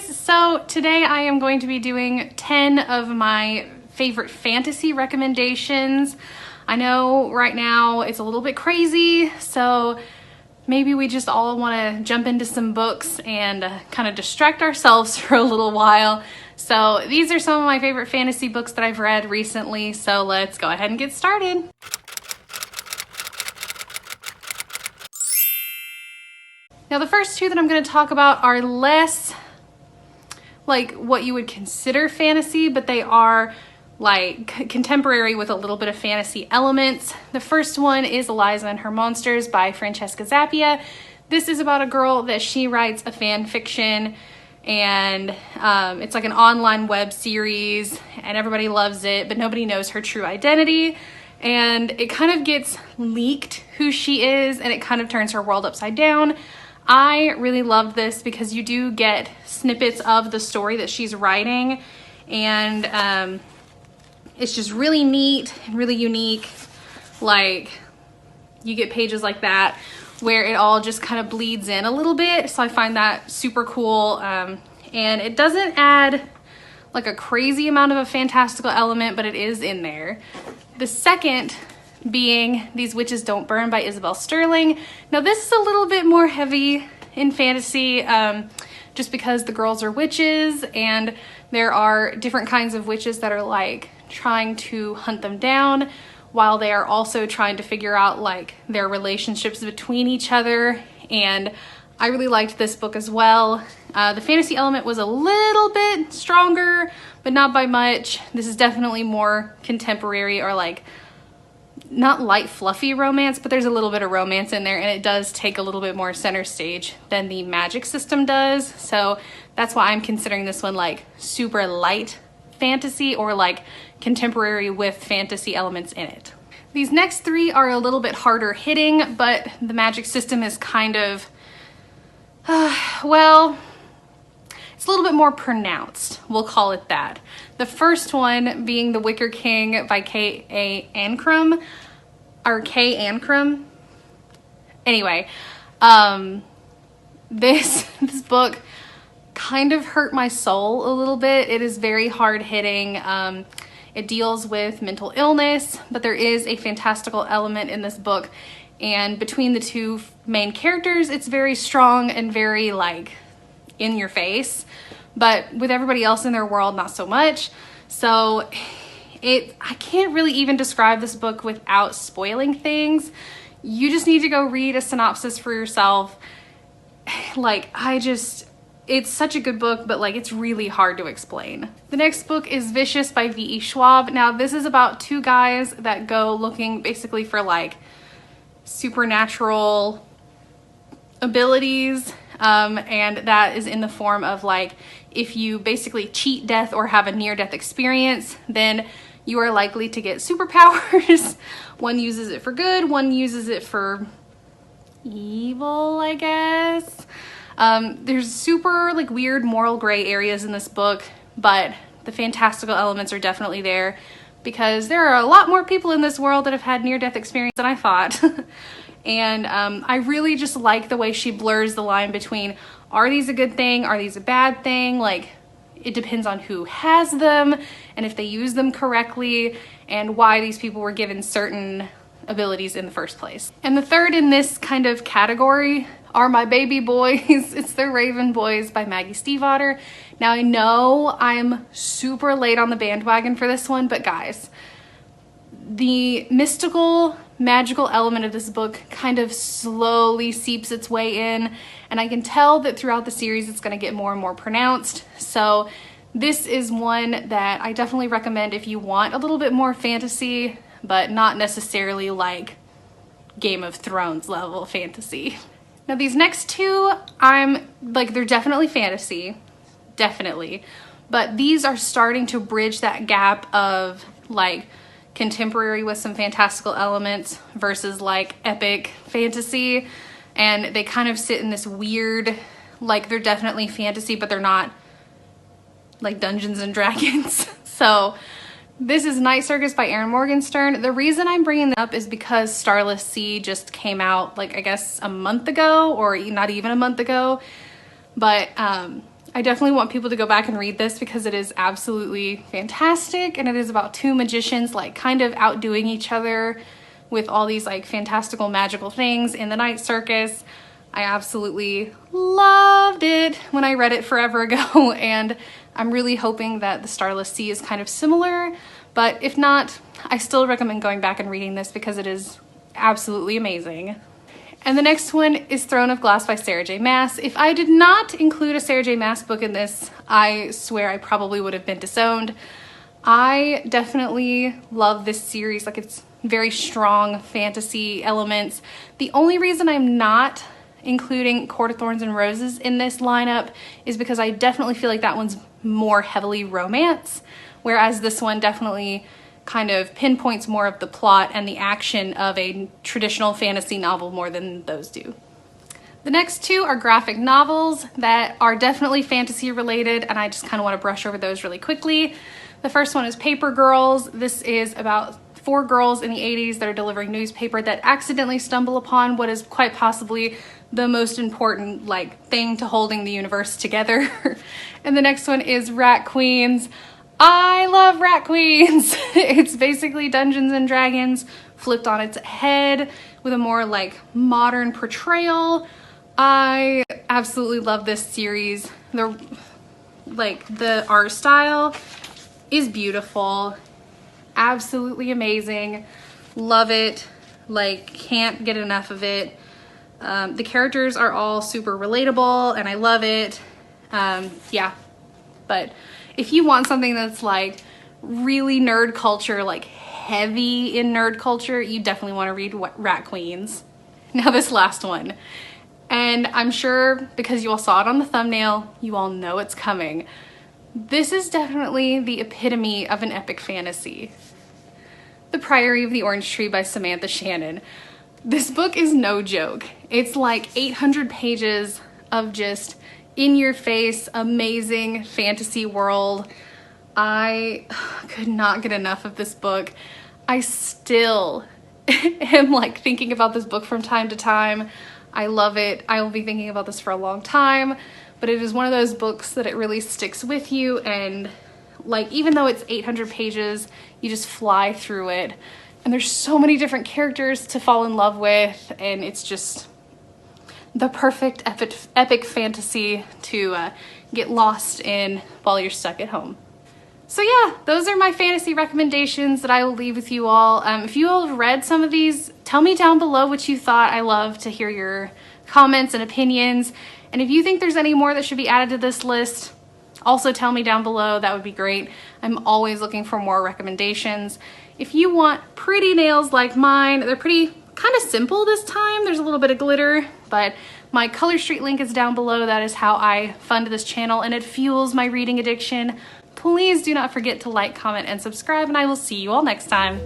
guys, so today I am going to be doing 10 of my favorite fantasy recommendations. I know right now it's a little bit crazy, so maybe we just all want to jump into some books and kind of distract ourselves for a little while. So these are some of my favorite fantasy books that I've read recently, so let's go ahead and get started. Now the first two that I'm going to talk about are less like what you would consider fantasy, but they are like contemporary with a little bit of fantasy elements. The first one is Eliza and Her Monsters by Francesca Zappia. This is about a girl that she writes a fan fiction, and it's like an online web series and everybody loves it, but nobody knows her true identity. And it kind of gets leaked who she is, and it kind of turns her world upside down. I really loved this because you do get snippets of the story that she's writing, and it's just really neat and really unique. Like, you get pages like that where it all just kind of bleeds in a little bit, so I find that super cool. And it doesn't add like a crazy amount of a fantastical element, but it is in there. The second being These Witches Don't Burn by Isabel Sterling. Now this is a little bit more heavy in fantasy, just because the girls are witches and there are different kinds of witches that are like trying to hunt them down, while they are also trying to figure out like their relationships between each other. And I really liked this book as well. The fantasy element was a little bit stronger, but not by much. This is definitely more contemporary, or like not light fluffy romance, but there's a little bit of romance in there, and it does take a little bit more center stage than the magic system does. So that's why I'm considering this one like super light fantasy, or like contemporary with fantasy elements in it. These next three are a little bit harder hitting, but the magic system is kind of, well, it's a little bit more pronounced, we'll call it that. The first one being The Wicker King by K.A. Ancrum, or K. Ancrum. Anyway, this book kind of hurt my soul a little bit. It is very hard hitting. It deals with mental illness, but there is a fantastical element in this book. And between the two main characters, it's very strong and very like in your face, but with everybody else in their world, not so much. So I can't really even describe this book without spoiling things. You just need to go read a synopsis for yourself. Like, it's such a good book, but like it's really hard to explain. The next book is Vicious by V.E. Schwab. Now this is about two guys that go looking basically for like supernatural abilities, and that is in the form of like, if you basically cheat death or have a near-death experience, then you are likely to get superpowers. One uses it for good, one uses it for evil, I guess. There's super like weird moral gray areas in this book, but the fantastical elements are definitely there, because there are a lot more people in this world that have had near-death experience than I thought. And I really just like the way she blurs the line between, are these a good thing, are these a bad thing? Like, it depends on who has them and if they use them correctly, and why these people were given certain abilities in the first place. And the third in this kind of category are my baby boys. It's The Raven Boys by Maggie Stiefvater. Now I know I'm super late on the bandwagon for this one, but guys, the mystical, magical element of this book kind of slowly seeps its way in, and I can tell that throughout the series it's going to get more and more pronounced. So this is one that I definitely recommend if you want a little bit more fantasy, but not necessarily like Game of Thrones level fantasy. Now these next two, they're definitely fantasy, definitely, but these are starting to bridge that gap of like contemporary with some fantastical elements versus like epic fantasy, and they kind of sit in this weird, like they're definitely fantasy, but they're not like Dungeons and Dragons. So this is Night Circus by Erin Morgenstern. The reason I'm bringing it up is because Starless Sea just came out like I guess a month ago, or not even a month ago, but I definitely want people to go back and read this because it is absolutely fantastic, and it is about two magicians like kind of outdoing each other with all these like fantastical magical things in the night circus. I absolutely loved it when I read it forever ago, and I'm really hoping that the Starless Sea is kind of similar, but if not, I still recommend going back and reading this because it is absolutely amazing. And the next one is Throne of Glass by Sarah J. Maas. If I did not include a Sarah J. Maas book in this, I swear I probably would have been disowned. I definitely love this series. Like, it's very strong fantasy elements. The only reason I'm not including Court of Thorns and Roses in this lineup is because I definitely feel like that one's more heavily romance, whereas this one definitely kind of pinpoints more of the plot and the action of a traditional fantasy novel more than those do. The next two are graphic novels that are definitely fantasy related, and I just kind of want to brush over those really quickly. The first one is Paper Girls. This is about 4 girls in the 80s that are delivering newspaper that accidentally stumble upon what is quite possibly the most important like thing to holding the universe together. And the next one is Rat Queens. I love Rat Queens. It's basically Dungeons and Dragons flipped on its head with a more like modern portrayal. I absolutely love this series. The art style is beautiful, absolutely amazing. Love it, like can't get enough of it. The characters are all super relatable and I love it. Yeah, but if you want something that's like really nerd culture, like heavy in nerd culture, you definitely want to read Rat Queens. Now this last one, and I'm sure because you all saw it on the thumbnail, you all know it's coming. This is definitely the epitome of an epic fantasy. The Priory of the Orange Tree by Samantha Shannon. This book is no joke. It's like 800 pages of just in-your-face, amazing fantasy world. I could not get enough of this book. I still am like thinking about this book from time to time. I love it. I will be thinking about this for a long time, but it is one of those books that it really sticks with you, and like even though it's 800 pages, you just fly through it. And there's so many different characters to fall in love with, and it's just the perfect epic fantasy to get lost in while you're stuck at home. So yeah, those are my fantasy recommendations that I will leave with you all. If you all have read some of these, tell me down below what you thought. I love to hear your comments and opinions. And if you think there's any more that should be added to this list, also tell me down below. That would be great. I'm always looking for more recommendations. If you want pretty nails like mine, they're pretty kind of simple this time. There's a little bit of glitter, but my Color Street link is down below. That is how I fund this channel, and it fuels my reading addiction. Please do not forget to like, comment, and subscribe, and I will see you all next time.